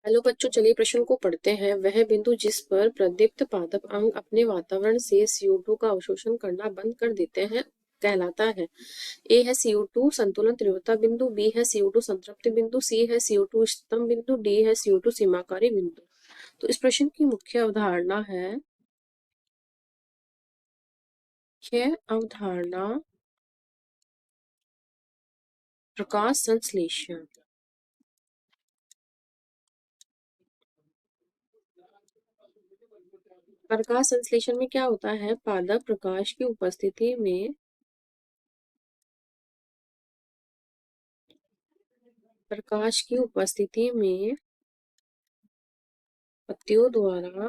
Hello बच्चों, चलिए प्रश्न को पढ़ते हैं। वह बिंदु जिस पर प्रदीप्त पादप अंग अपने वातावरण से CO2 का अवशोषण करना बंद कर देते हैं कहलाता है। ए है CO2 संतुलन तीव्रता बिंदु, बी है CO2 संतृप्ति बिंदु, सी है CO2 इष्टतम बिंदु, डी है CO2 सीमाकारी बिंदु। तो इस प्रश्न की मुख्य अवधारणा है प्रकाश संश्लेषण। प्रकाश संश्लेषण में क्या होता है? पादप प्रकाश की उपस्थिति में पत्तियों द्वारा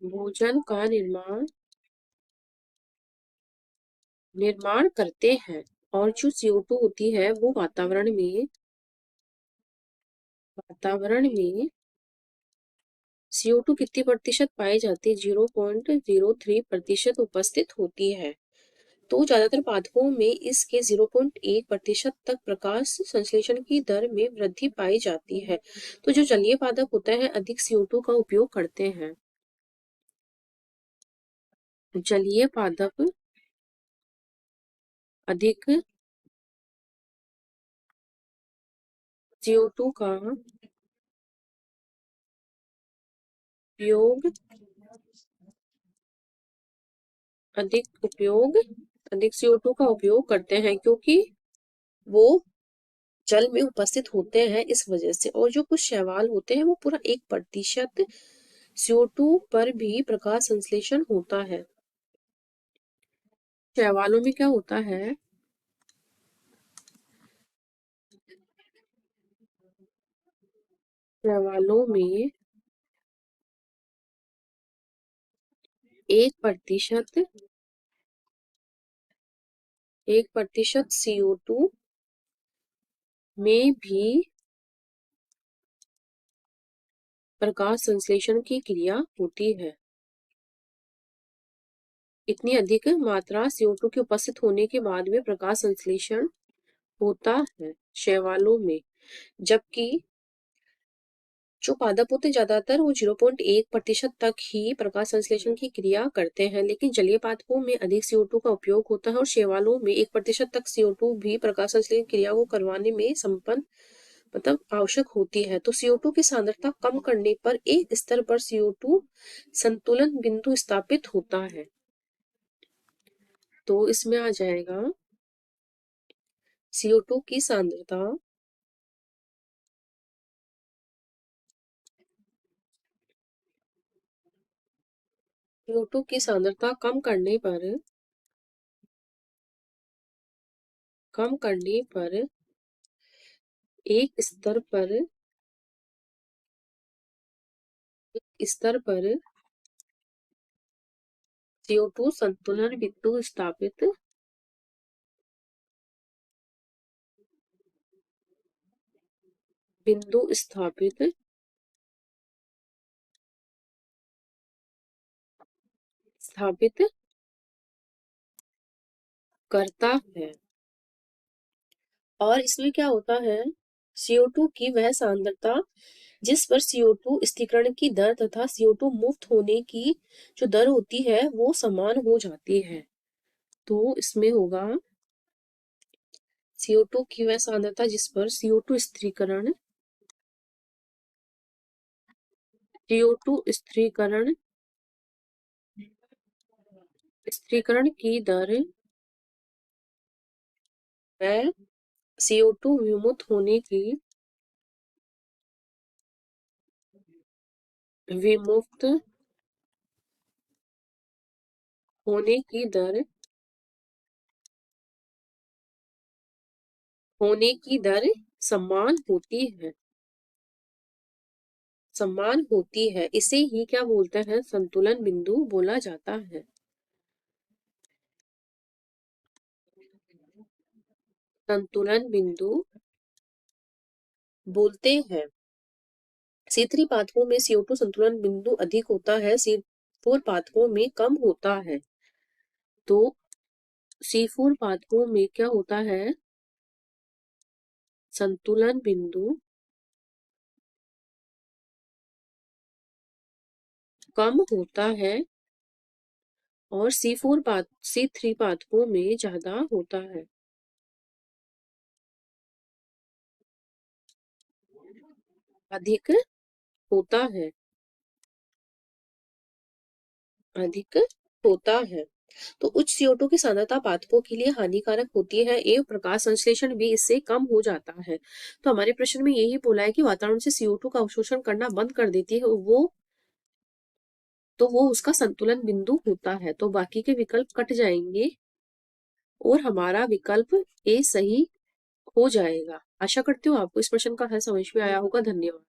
भोजन का निर्माण करते हैं। और जो CO2 होती है वो वातावरण में CO2 कितनी प्रतिशत पाई जाती है? 0.03% उपस्थित होती है। तो ज्यादातर पादपों में इसके 0.1% तक प्रकाश संश्लेषण की दर में वृद्धि पाई जाती है। तो जो जलीय पादप होता है अधिक CO2 का उपयोग करते हैं। जलीय पादप अधिक CO2 का उपयोग अधिक CO2 का उपयोग करते हैं क्योंकि वो जल में उपस्थित होते हैं इस वजह से। और जो कुछ शैवाल होते हैं वो पूरा 1% CO2 पर भी प्रकाश संश्लेषण होता है। शैवालों में क्या होता है? शैवालों में 1% CO2 में भी प्रकाश संश्लेषण की क्रिया होती है। इतनी अधिक मात्रा CO2 के उपस्थित होने के बाद में प्रकाश संश्लेषण होता है शैवालों में। जबकि जो पादप होते ज्यादातर वो 0.1% तक ही प्रकाश संश्लेषण की क्रिया करते हैं, लेकिन जलीय पादपों में अधिक CO2 का उपयोग होता है और शैवालों में 1% तक CO2 भी प्रकाश संश्लेषण क्रिया को करवाने में आवश्यक होती है। तो CO2 की सांद्रता कम करने पर एक स्तर पर CO2 संतुलन बिंदु स्थापित होता है। तो इसमें आ जाएगा CO2 की सांद्रता CO2 की सांद्रता कम करने पर एक स्तर पर CO2 संतुलन बिंदु स्थापित करता है। और इसमें क्या होता है? CO2 की वह सांद्रता जिस पर CO2 स्थिरीकरण की दर तथा CO2 मुक्त होने की जो दर होती है वो समान हो जाती है। तो इसमें होगा CO2 की वह सांद्रता जिस पर CO2 स्थिरीकरण की दर व CO2 विमुक्त होने की दर समान होती है। इसे ही क्या बोलते हैं? संतुलन बिंदु बोला जाता है। संतुलन बिंदु बोलते हैं। C3 पादपों में CO2 संतुलन बिंदु अधिक होता है। फोर पादपों में कम होता है। तो C4 पादपों में क्या होता है, संतुलन बिंदु कम होता है और C3 पादपों में ज्यादा होता है। अधिक होता है, अधिक होता है। तो उच्च CO2 की सांद्रता पादपों के लिए हानिकारक होती है एवं प्रकाश संश्लेषण भी इससे कम हो जाता है। तो हमारे प्रश्न में यही बोला है कि वातावरण से CO2 का अवशोषण करना बंद कर देती है वो उसका संतुलन बिंदु होता है। तो बाकी के विकल्प कट जाएंगे और हमारा विकल्प ए सही हो जाएगा। आशा करती हूँ आपको इस प्रश्न का हल समझ में आया होगा। धन्यवाद।